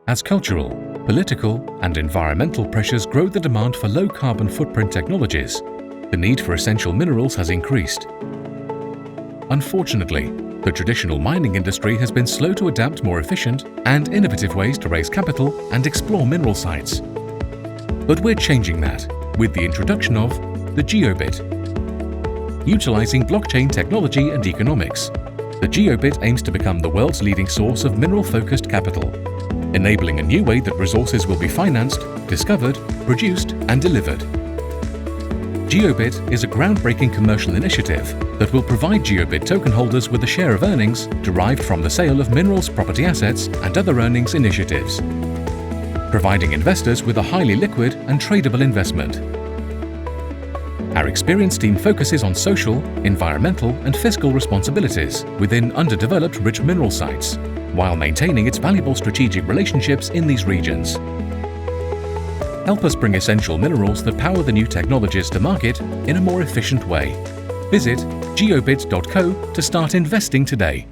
As cultural, political, and environmental pressures grow the demand for low-carbon footprint technologies, the need for essential minerals has increased. Unfortunately, the traditional mining industry has been slow to adapt more efficient and innovative ways to raise capital and explore mineral sites. But we're changing that with the introduction of the GeoBit. Utilizing blockchain technology and economics, the GeoBit aims to become the world's leading source of mineral-focused capital, enabling a new way that resources will be financed, discovered, produced, and delivered. GeoBit is a groundbreaking commercial initiative that will provide GeoBit token holders with a share of earnings derived from the sale of minerals, property assets, and other earnings initiatives, providing investors with a highly liquid and tradable investment. Our experienced team focuses on social, environmental, and fiscal responsibilities within underdeveloped rich mineral sites, while maintaining its valuable strategic relationships in these regions. Help us bring essential minerals that power the new technologies to market in a more efficient way. Visit geobit.co to start investing today.